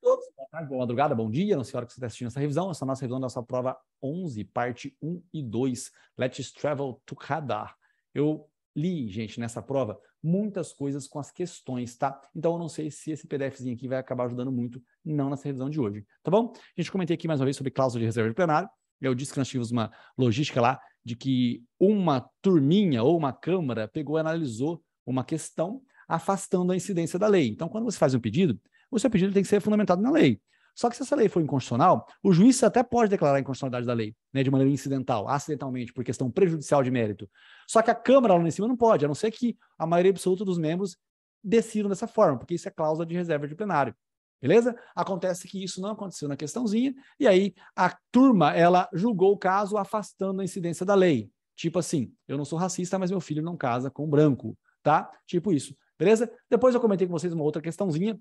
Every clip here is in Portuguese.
todos, boa tarde, boa madrugada, bom dia, não sei a hora que você está assistindo essa revisão, essa é a nossa revisão da nossa prova 11, parte 1 e 2, Let's Travel Together. Eu li, gente, nessa prova, muitas coisas com as questões, tá? Então eu não sei se esse PDFzinho aqui vai acabar ajudando muito, não nessa revisão de hoje, tá bom? A gente comentei aqui mais uma vez sobre cláusula de reserva de plenário, eu disse que nós tínhamos uma logística lá de que uma turminha ou uma câmara pegou e analisou uma questão afastando a incidência da lei. Então, quando você faz um pedido, o seu pedido tem que ser fundamentado na lei. Só que se essa lei for inconstitucional, o juiz até pode declarar a inconstitucionalidade da lei, né, de maneira incidental, acidentalmente, por questão prejudicial de mérito. Só que a Câmara lá em cima não pode, a não ser que a maioria absoluta dos membros decidam dessa forma, porque isso é cláusula de reserva de plenário. Beleza? Acontece que isso não aconteceu na questãozinha, e aí a turma, ela julgou o caso afastando a incidência da lei. Tipo assim, eu não sou racista, mas meu filho não casa com branco, tá? Tipo isso, beleza? Depois eu comentei com vocês uma outra questãozinha,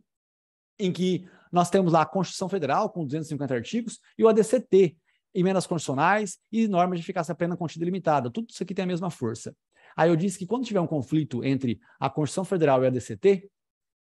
em que nós temos lá a Constituição Federal, com 250 artigos, e o ADCT, emendas constitucionais e normas de eficácia plena contida e limitada. Tudo isso aqui tem a mesma força. Aí eu disse que quando tiver um conflito entre a Constituição Federal e o ADCT,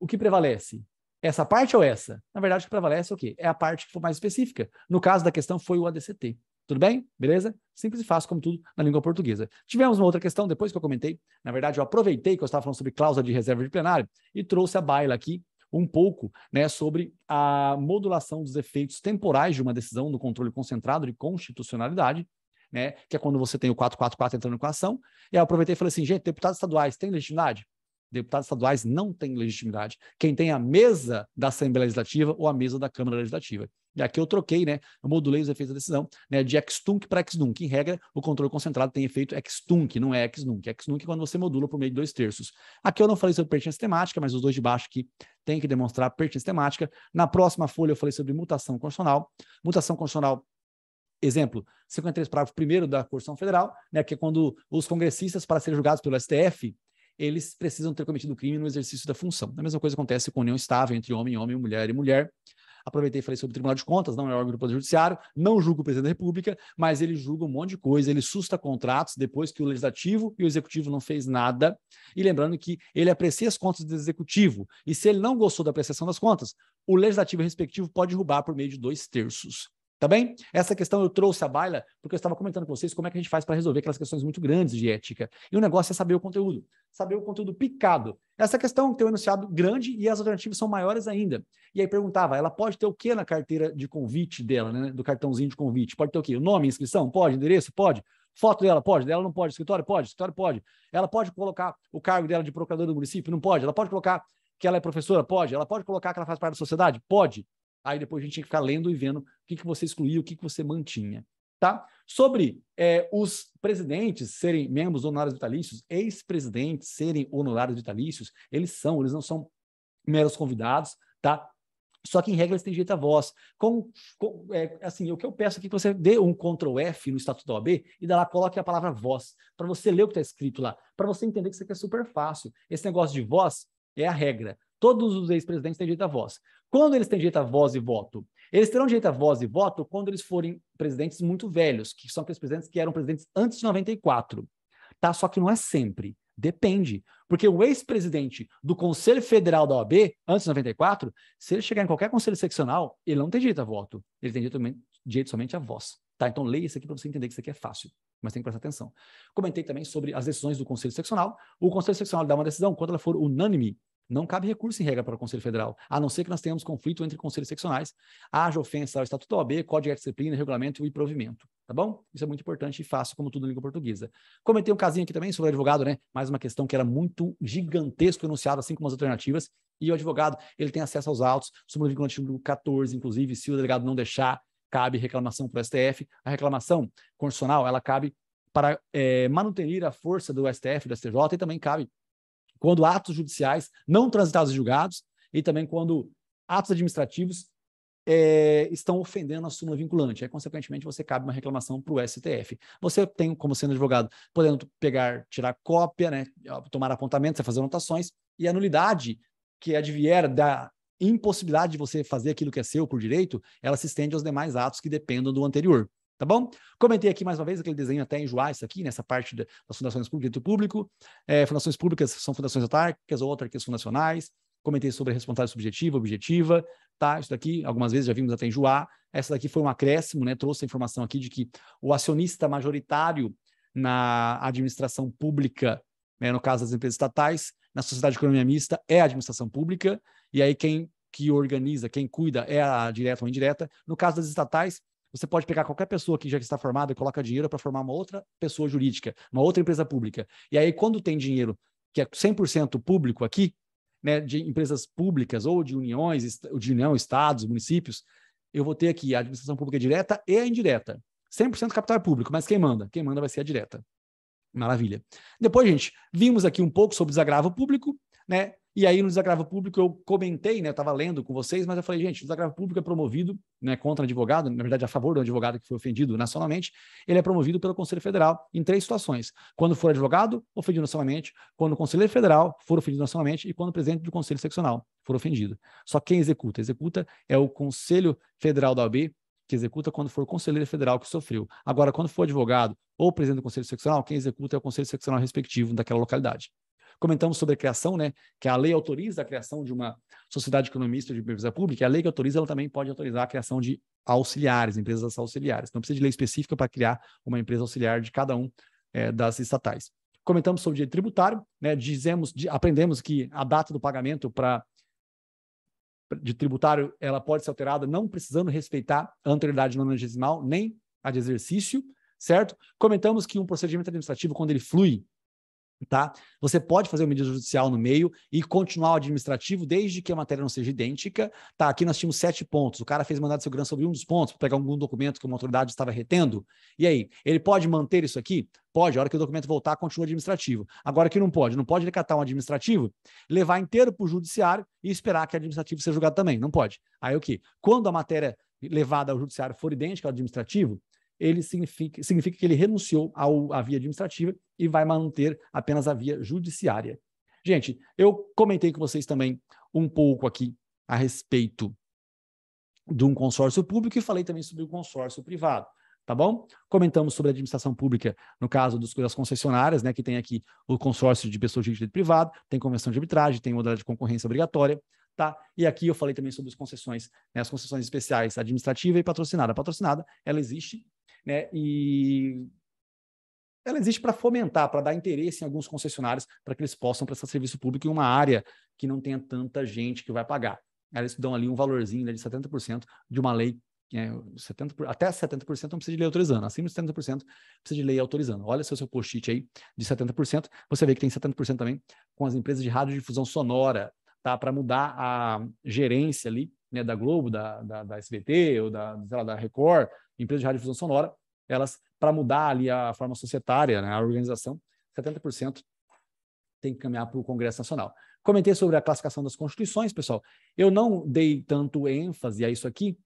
o que prevalece? Essa parte ou essa? Na verdade, o que prevalece é o quê? É a parte que for mais específica. No caso da questão, foi o ADCT. Tudo bem? Beleza? Simples e fácil, como tudo na língua portuguesa. Tivemos uma outra questão, depois que eu comentei. Na verdade, eu aproveitei que eu estava falando sobre cláusula de reserva de plenário e trouxe à baila aqui um pouco, né, sobre a modulação dos efeitos temporais de uma decisão no controle concentrado de constitucionalidade, né, que é quando você tem o 444 entrando com a ação. E aí eu aproveitei e falei assim, gente, deputados estaduais têm legitimidade? Deputados estaduais não têm legitimidade. Quem tem a mesa da Assembleia Legislativa ou a mesa da Câmara Legislativa. E aqui eu troquei, né? Eu modulei os efeitos da decisão, né, de ex-tunc para ex-nunc. Em regra, o controle concentrado tem efeito ex-tunc, não é ex-nunc. Ex-nunc é quando você modula por meio de 2/3. Aqui eu não falei sobre pertinência temática, mas os dois de baixo aqui têm que demonstrar pertinência temática. Na próxima folha eu falei sobre mutação constitucional. Mutação constitucional, exemplo, 53 parágrafo 1º da Constituição Federal, né, que é quando os congressistas, para serem julgados pelo STF, eles precisam ter cometido crime no exercício da função. A mesma coisa acontece com união estável entre homem, mulher e mulher. Aproveitei e falei sobre o Tribunal de Contas, não é órgão do Poder Judiciário, não julga o presidente da República, mas ele julga um monte de coisa, ele susta contratos depois que o Legislativo e o Executivo não fez nada. E lembrando que ele aprecia as contas do Executivo, e se ele não gostou da apreciação das contas, o Legislativo respectivo pode derrubar por meio de 2/3. Tá bem? Essa questão eu trouxe à baila porque eu estava comentando com vocês como é que a gente faz para resolver aquelas questões muito grandes de ética. E o negócio é saber o conteúdo picado. Essa questão tem um enunciado grande e as alternativas são maiores ainda. E aí perguntava, ela pode ter o que na carteira de convite dela, né? Do cartãozinho de convite? Pode ter o quê? O nome, inscrição? Pode. Endereço? Pode. Foto dela? Pode. Dela não pode. Escritório? Pode. Escritório? Pode. Ela pode colocar o cargo dela de procuradora do município? Não pode. Ela pode colocar que ela é professora? Pode. Ela pode colocar que ela faz parte da sociedade? Pode. Aí depois a gente tinha que ficar lendo e vendo o que você excluía, o que você mantinha. Tá? Sobre os presidentes serem membros honorários vitalícios, ex-presidentes serem honorários vitalícios, eles não são meros convidados, tá? Só que, em regra, eles têm direito à voz. Assim, o que eu peço aqui é que você dê um Ctrl F no Estatuto da OAB e lá coloque a palavra voz, para você ler o que está escrito lá, para você entender que isso aqui é super fácil. Esse negócio de voz é a regra. Todos os ex-presidentes têm direito à voz. Quando eles têm direito à voz e voto? Eles terão direito à voz e voto quando eles forem presidentes muito velhos, que são aqueles presidentes que eram presidentes antes de 94. Tá? Só que não é sempre. Depende. Porque o ex-presidente do Conselho Federal da OAB, antes de 94, se ele chegar em qualquer conselho seccional, ele não tem direito a voto. Ele tem direito somente à voz. Tá? Então leia isso aqui para você entender que isso aqui é fácil. Mas tem que prestar atenção. Comentei também sobre as decisões do Conselho Seccional. O Conselho Seccional dá uma decisão, quando ela for unânime, não cabe recurso em regra para o Conselho Federal, a não ser que nós tenhamos conflito entre conselhos seccionais, haja ofensa ao Estatuto da OAB, Código de Ética e Disciplina, Regulamento e provimento. Tá bom? Isso é muito importante e fácil, como tudo na língua portuguesa. Comentei um casinho aqui também sobre o advogado, né? Mais uma questão que era muito gigantesco enunciado, assim como as alternativas. E o advogado, ele tem acesso aos autos, sobre o artigo 14, inclusive, se o delegado não deixar, cabe reclamação para o STF. A reclamação constitucional, ela cabe para manutenir a força do STF, do STJ, e também cabe quando atos judiciais não transitados e julgados, e também quando atos administrativos estão ofendendo a súmula vinculante. Aí, consequentemente, você cabe uma reclamação para o STF. Você tem, como sendo advogado, podendo tirar cópia, né, tomar apontamentos, fazer anotações, e a nulidade que advier da impossibilidade de você fazer aquilo que é seu por direito, ela se estende aos demais atos que dependam do anterior. Tá bom? Comentei aqui mais uma vez aquele desenho até enjoar isso aqui, nessa parte das fundações públicas e do público. Fundações públicas são fundações autárquicas ou autarquias fundacionais. Comentei sobre a responsabilidade subjetiva, objetiva. tá? Isso daqui, algumas vezes já vimos até enjoar. Essa daqui foi um acréscimo, né? Trouxe a informação aqui de que o acionista majoritário na administração pública, né, no caso das empresas estatais, na sociedade de economia mista, é a administração pública, e aí quem que organiza, quem cuida é a direta ou indireta. No caso das estatais, você pode pegar qualquer pessoa que já está formada e coloca dinheiro para formar uma outra pessoa jurídica, uma outra empresa pública. E aí, quando tem dinheiro que é 100% público aqui, né, de empresas públicas ou de uniões, de união, estados, municípios, eu vou ter aqui a administração pública direta e a indireta. 100% capital é público, mas quem manda? Quem manda vai ser a direta. Maravilha. Depois, gente, vimos aqui um pouco sobre desagravo público, né? E aí, no desagravo público, eu comentei, né? Eu estava lendo com vocês, mas eu falei, gente, o desagravo público é promovido, né, contra advogado, na verdade, a favor do advogado que foi ofendido nacionalmente, ele é promovido pelo Conselho Federal em 3 situações. Quando for advogado, ofendido nacionalmente, quando o Conselheiro Federal for ofendido nacionalmente e quando o presidente do Conselho Seccional for ofendido. Só quem executa? Executa é o Conselho Federal da OAB, que executa quando for o conselheiro federal que sofreu. Agora, quando for advogado ou presidente do Conselho Seccional, quem executa é o Conselho Seccional respectivo daquela localidade. Comentamos sobre a criação, né, que a lei autoriza a criação de uma sociedade economista de empresa pública, e a lei que autoriza, ela também pode autorizar a criação de auxiliares, empresas auxiliares. Não precisa de lei específica para criar uma empresa auxiliar de cada das estatais. Comentamos sobre o direito tributário, né, aprendemos que a data do pagamento de tributário, ela pode ser alterada não precisando respeitar a anterioridade nonagesimal, nem a de exercício, certo? Comentamos que um procedimento administrativo, quando ele flui, tá? Você pode fazer uma medida judicial no meio e continuar o administrativo desde que a matéria não seja idêntica. Tá, aqui nós tínhamos 7 pontos. O cara fez mandado de segurança sobre um dos pontos, para pegar algum documento que uma autoridade estava retendo. E aí, ele pode manter isso aqui? Pode, a hora que o documento voltar, continua administrativo. Agora que não pode ele catar um administrativo, levar inteiro para o judiciário e esperar que o administrativo seja julgado também. Não pode. Aí o quê? Quando a matéria levada ao judiciário for idêntica ao administrativo, ele significa que ele renunciou à via administrativa e vai manter apenas a via judiciária. Gente, eu comentei com vocês também um pouco aqui a respeito de um consórcio público e falei também sobre o consórcio privado, tá bom? Comentamos sobre a administração pública no caso das concessionárias, né, que tem aqui o consórcio de pessoa jurídica e privado, tem convenção de arbitragem, tem modalidade de concorrência obrigatória, tá? E aqui eu falei também sobre as concessões, né, as concessões especiais, administrativa e patrocinada. A patrocinada, ela existe, né, e ela existe para fomentar, para dar interesse em alguns concessionários para que eles possam prestar serviço público em uma área que não tenha tanta gente que vai pagar. Eles dão ali um valorzinho, né, de 70% de uma lei, até 70% não precisa de lei autorizando, acima de 70% precisa de lei autorizando. Olha seu post-it aí de 70%, você vê que tem 70% também com as empresas de radiodifusão sonora, tá, para mudar a gerência ali, né, da Globo, da SBT ou da Record, empresas de radiodifusão sonora, elas, para mudar ali a forma societária, né, a organização, 70% tem que caminhar para o Congresso Nacional. Comentei sobre a classificação das constituições, pessoal. Eu não dei tanto ênfase a isso aqui,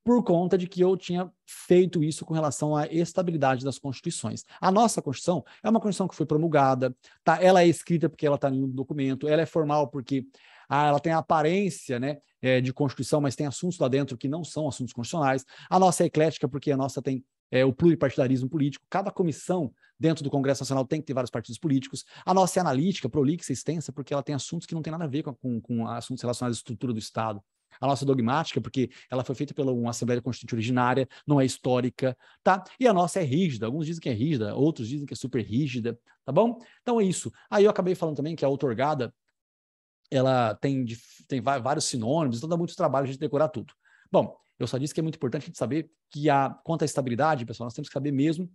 por conta de que eu tinha feito isso com relação à estabilidade das constituições. A nossa Constituição é uma Constituição que foi promulgada, tá? Ela é escrita porque ela está em um documento, ela é formal porque ela tem a aparência, né, de Constituição, mas tem assuntos lá dentro que não são assuntos constitucionais. A nossa é eclética porque a nossa tem o pluripartidarismo político. Cada comissão dentro do Congresso Nacional tem que ter vários partidos políticos. A nossa é analítica, prolixa, extensa, porque ela tem assuntos que não tem nada a ver com assuntos relacionados à estrutura do Estado. A nossa dogmática, porque ela foi feita pela uma Assembleia Constituinte originária, não é histórica, tá? E a nossa é rígida, alguns dizem que é rígida, outros dizem que é super rígida, tá bom? Então é isso. Aí eu acabei falando também que a outorgada, ela tem vários sinônimos, então dá muito trabalho a gente decorar tudo. Bom, eu só disse que é muito importante a gente saber que quanto à estabilidade, pessoal, nós temos que saber mesmo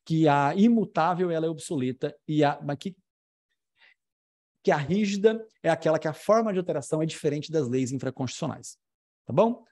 que a imutável ela é obsoleta e que a rígida é aquela que a forma de alteração é diferente das leis infraconstitucionais. Tá bom?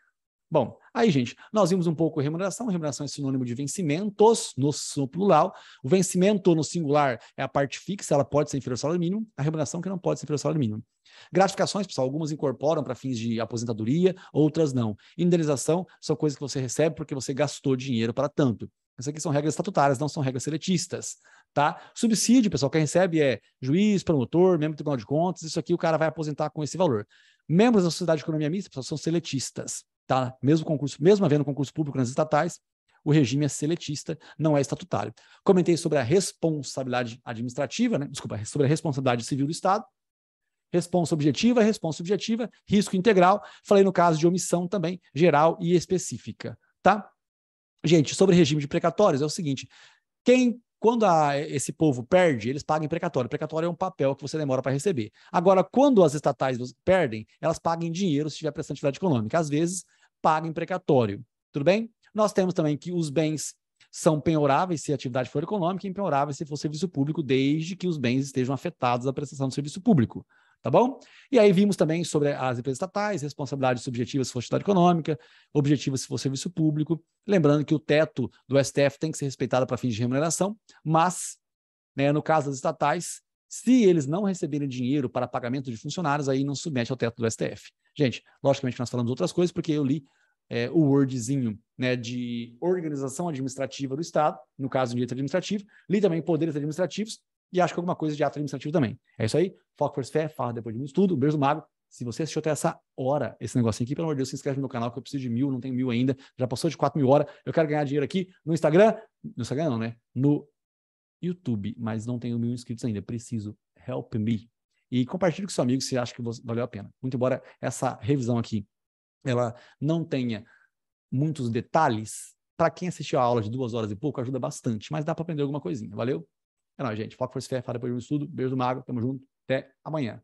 Bom, aí, gente, nós vimos um pouco remuneração. Remuneração é sinônimo de vencimentos no plural. O vencimento no singular é a parte fixa, ela pode ser inferior ao salário mínimo. A remuneração que não pode ser inferior ao salário mínimo. Gratificações, pessoal, algumas incorporam para fins de aposentadoria, outras não. Indenização são coisas que você recebe porque você gastou dinheiro para tanto. Essas aqui são regras estatutárias, não são regras seletistas, tá? Subsídio, pessoal, quem recebe é juiz, promotor, membro do Tribunal de Contas, isso aqui o cara vai aposentar com esse valor. Membros da Sociedade de Economia Mista, pessoal, são seletistas, tá? Mesmo havendo concurso público nas estatais, o regime é seletista, não é estatutário. Comentei sobre a responsabilidade administrativa, né? Desculpa, sobre a responsabilidade civil do Estado. Responsa objetiva, responsa subjetiva, risco integral. Falei no caso de omissão também, geral e específica, tá? Gente, sobre regime de precatórios é o seguinte, quando esse povo perde, eles pagam em precatório. Precatório é um papel que você demora para receber. Agora, quando as estatais perdem, elas pagam em dinheiro se tiver prestação de atividade econômica. Às vezes, pagam em precatório. Tudo bem? Nós temos também que os bens são penhoráveis se a atividade for econômica e impenhoráveis se for serviço público, desde que os bens estejam afetados da prestação do serviço público. Tá bom? E aí vimos também sobre as empresas estatais, responsabilidade subjetiva se for atividade econômica, objetiva se for serviço público. Lembrando que o teto do STF tem que ser respeitado para fins de remuneração, mas, né, no caso das estatais, se eles não receberem dinheiro para pagamento de funcionários, aí não submete ao teto do STF. Gente, logicamente nós falamos outras coisas, porque eu li o wordzinho, né, de organização administrativa do Estado, no caso de direito administrativo, li também poderes administrativos, e acho que alguma coisa de ato administrativo também. É isso aí. Foco, força, fé, fala depois de muito estudo. Beijo do mago. Se você assistiu até essa hora, esse negocinho aqui, pelo amor de Deus, se inscreve no meu canal, que eu preciso de 1000, não tenho 1000 ainda. Já passou de 4000 horas. Eu quero ganhar dinheiro aqui no Instagram. No Instagram não, né? No YouTube, mas não tenho 1000 inscritos ainda. Preciso. Help me. E compartilhe com seu amigo se acha que valeu a pena. Muito embora essa revisão aqui, ela não tenha muitos detalhes, para quem assistiu a aula de 2 horas e pouco, ajuda bastante. Mas dá para aprender alguma coisinha. Valeu? É nóis, gente. Foco, força, fé, fala depois de um estudo. Beijo do mago. Tamo junto. Até amanhã.